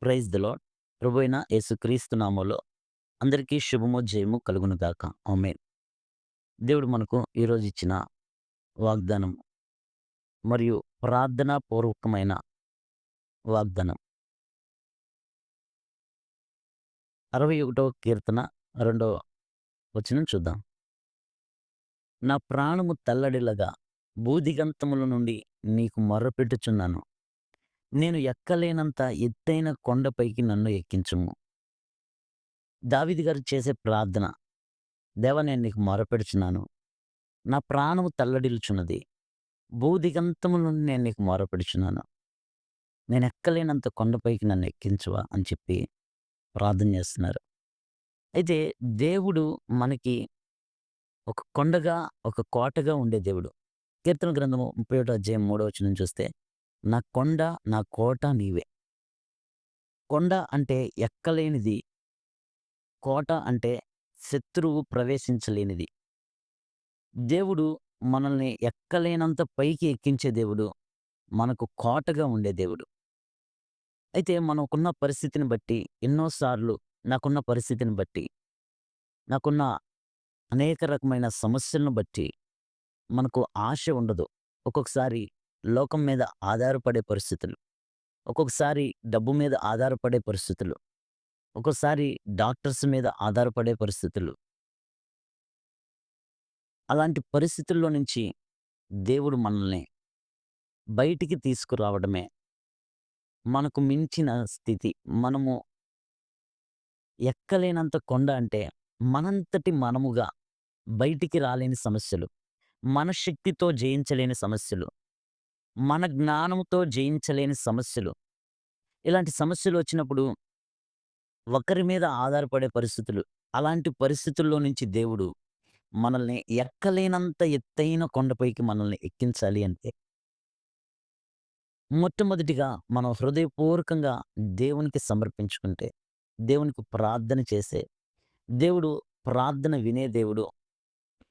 Praise the lord. ప్రభువైన యేసుక్రీస్తు నామంలో అందరికీ శుభము, జయము కలుగును గాక. ఆమేన్. దేవుడు మనకు ఈరోజు ఇచ్చిన వాగ్దానం మరియు ప్రార్థనా పూర్వకమైన వాగ్దానం. 61వ కీర్తన 2వ వచనం చూద్దాం. నా ప్రాణము తల్లడిల్లగా భూదిగంతముల నుండి నీకు మొర్రపెట్టుచున్నాను. నేను ఎక్కలేనంత ఎత్తైన కొండపైకి నన్ను ఎక్కించుము. దావీదు గారు చేసే ప్రార్థన. దేవా, నేను నీకు మొరపెడుచున్నాను. నా ప్రాణము తల్లడిల్లుచున్నది. భూదిగంతముల నుండి నేను నీకు మొరపెడుచున్నాను. నేనెక్కలేనంత కొండపైకి నన్ను ఎక్కించవా అని చెప్పి ప్రార్థన చేస్తున్నారు. అయితే దేవుడు మనకి ఒక కొండగా, ఒక కోటగా ఉండే దేవుడు. కీర్తన గ్రంథము 31 అధ్యాయం 3వ వచనం చూస్తే, నా కొండ, నా కోట నీవే. కొండ అంటే ఎక్కలేనిది. కోట అంటే శత్రువు ప్రవేశించలేనిది. దేవుడు మనల్ని ఎక్కలేనంత పైకి ఎక్కించే దేవుడు. మనకు కోటగా ఉండే దేవుడు. అయితే మనకున్న పరిస్థితిని బట్టి ఎన్నో సార్లు నాకున్న పరిస్థితిని బట్టి, నాకున్న అనేక రకమైన సమస్యలను బట్టి మనకు ఆశ ఉండదు. ఒక్కొక్కసారి లోకం మీద ఆధారపడే పరిస్థితులు, ఒక్కొక్కసారి డబ్బు మీద ఆధారపడే పరిస్థితులు, ఒక్కోసారి డాక్టర్స్ మీద ఆధారపడే పరిస్థితులు. అలాంటి పరిస్థితుల్లో నుంచి దేవుడు మనల్ని బయటికి తీసుకురావడమే మనకు మించిన స్థితి. మనము ఎక్కలేనంత కొండ అంటే మనంతటి మనముగా బయటికి రాలేని సమస్యలు, మన శక్తితో జయించలేని సమస్యలు, మన జ్ఞానంతో జయించలేని సమస్యలు. ఇలాంటి సమస్యలు వచ్చినప్పుడు ఒకరి మీద ఆధారపడే పరిస్థితులు. అలాంటి పరిస్థితుల్లో నుంచి దేవుడు మనల్ని ఎక్కలేనంత ఎత్తైన కొండపైకి మనల్ని ఎక్కించాలి అంటే, మొట్టమొదటిగా మనం హృదయపూర్వకంగా దేవునికి సమర్పించుకుంటే, దేవునికి ప్రార్థన చేసే, దేవుడు ప్రార్థన వినే దేవుడు,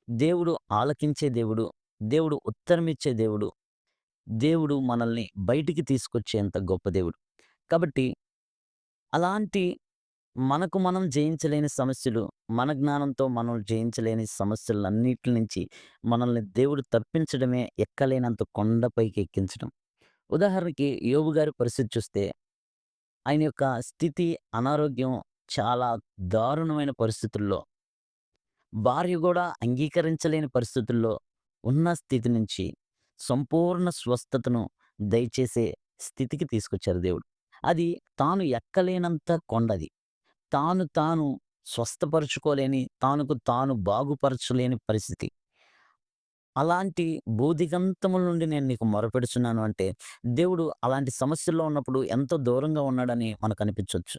దేవుడు ఆలకించే దేవుడు, దేవుడు ఉత్తరమిచ్చే దేవుడు, దేవుడు మనల్ని బయటికి తీసుకొచ్చేంత గొప్ప దేవుడు. కాబట్టి అలాంటి మనకు మనం జయించలేని సమస్యలు, మన జ్ఞానంతో మనం జయించలేని సమస్యలన్నిటి నుంచి మనల్ని దేవుడు తప్పించడమే ఎక్కలేనంత కొండపైకి ఎక్కించడం. ఉదాహరణకి యోబు గారి పరిస్థితి చూస్తే, ఆయన యొక్క స్థితి, అనారోగ్యం చాలా దారుణమైన పరిస్థితుల్లో, భార్య గూడా అంగీకరించలేని పరిస్థితుల్లో ఉన్న స్థితి నుంచి సంపూర్ణ స్వస్థతను దయచేసే స్థితికి తీసుకొచ్చారు దేవుడు. అది తాను ఎక్కలేనంత కొండది. తాను స్వస్థపరుచుకోలేని, తానుకు తాను బాగుపరచలేని పరిస్థితి. అలాంటి భూదిగంతముల నుండి నేను నీకు మొరపెడుచున్నాను అంటే, దేవుడు అలాంటి సమస్యల్లో ఉన్నప్పుడు ఎంతో దూరంగా ఉన్నాడని మనకనిపించొచ్చు.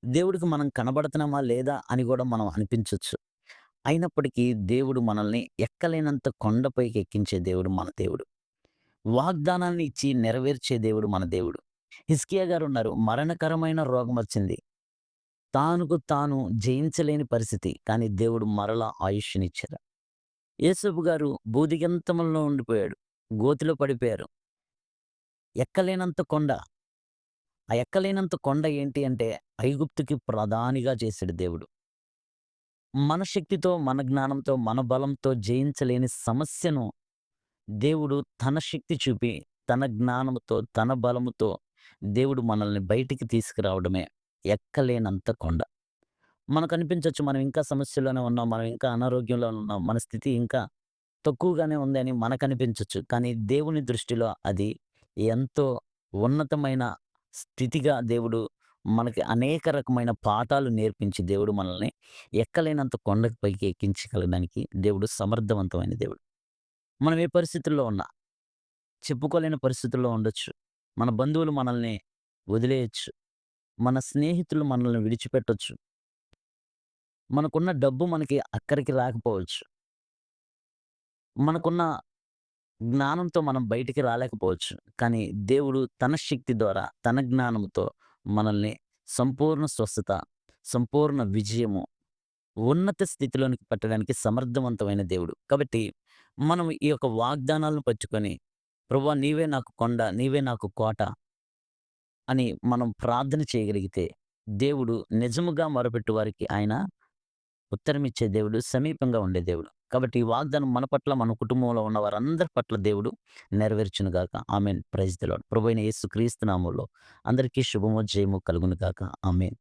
దేవుడికి మనం కనబడుతున్నామా లేదా అని గూడా మనం అనిపించొచ్చు. అయినప్పటికీ దేవుడు మనల్ని ఎక్కలేనంత కొండపైకి ఎక్కించే దేవుడు మన దేవుడు. వాగ్దానాన్ని ఇచ్చి నెరవేర్చే దేవుడు మన దేవుడు. హిజ్కియా గారున్నారు. మరణకరమైన రోగమొచ్చింది. తానుకు తాను జయించలేని పరిస్థితి. కానీ దేవుడు మరలా ఆయుష్షునిచ్చారు. యేసపు గారు భూదిగంతములలో ఉండిపోయాడు. గోతిలో పడిపోయారు. ఎక్కలేనంత కొండ. ఆ ఎక్కలేనంత కొండ ఏంటి అంటే, ఐగుప్తుకి ప్రధానిగా చేసాడు దేవుడు. మన శక్తితో, మన జ్ఞానంతో, మన బలంతో జయించలేని సమస్యను దేవుడు తన శక్తి చూపి, తన జ్ఞానముతో, తన బలముతో దేవుడు మనల్ని బయటికి తీసుకురావడమే ఎక్కలేనంత కొండ. మనకనిపించొచ్చు మనం ఇంకా సమస్యల్లోనే ఉన్నాం. మనం ఇంకా అనారోగ్యంలో ఉన్నాం. మన స్థితి ఇంకా తక్కువగానే ఉంది అని మనకనిపించొచ్చు. కానీ దేవుని దృష్టిలో అది ఎంతో ఉన్నతమైన స్థితిగా దేవుడు మనకి అనేక రకమైన పాఠాలు నేర్పించి దేవుడు మనల్ని ఎక్కలేనంత కొండకి పైకి ఎక్కించగలగడానికి దేవుడు సమర్థవంతమైన దేవుడు. మనం ఏ పరిస్థితుల్లో ఉన్నా, చెప్పుకోలేని పరిస్థితుల్లో ఉండొచ్చు. మన బంధువులు మనల్ని వదిలేయొచ్చు. మన స్నేహితులు మనల్ని విడిచిపెట్టొచ్చు. మనకున్న డబ్బు మనకి అక్కరికి రాకపోవచ్చు. మనకున్న జ్ఞానంతో మనం బయటికి రాలేకపోవచ్చు. కానీ దేవుడు తన శక్తి ద్వారా, తన జ్ఞానంతో మనల్ని సంపూర్ణ స్వస్థత, సంపూర్ణ విజయము, ఉన్నత స్థితిలోనికి పెట్టడానికి సమర్థవంతమైన దేవుడు. కాబట్టి మనం ఈ యొక్క వాగ్దానాలను పట్టుకొని, ప్రభువా నీవే నాకు కొండ, నీవే నాకు కోట, అని మనం ప్రార్థన చేయగలిగితే, దేవుడు నిజముగా మొరపెట్టు వారికి ఆయన ఉత్తరమిచ్చే దేవుడు, సమీపంగా ఉండే దేవుడు. కాబట్టి ఈ వాగ్దానం మన పట్ల, మన కుటుంబంలో ఉన్న వారందరి పట్ల దేవుడు నెరవేర్చును గాక. ఆమేన్. Praise the lord. ప్రభువైన యేసు క్రీస్తు నామంలో అందరికీ శుభము, జయము కలుగును గాక. ఆమేన్.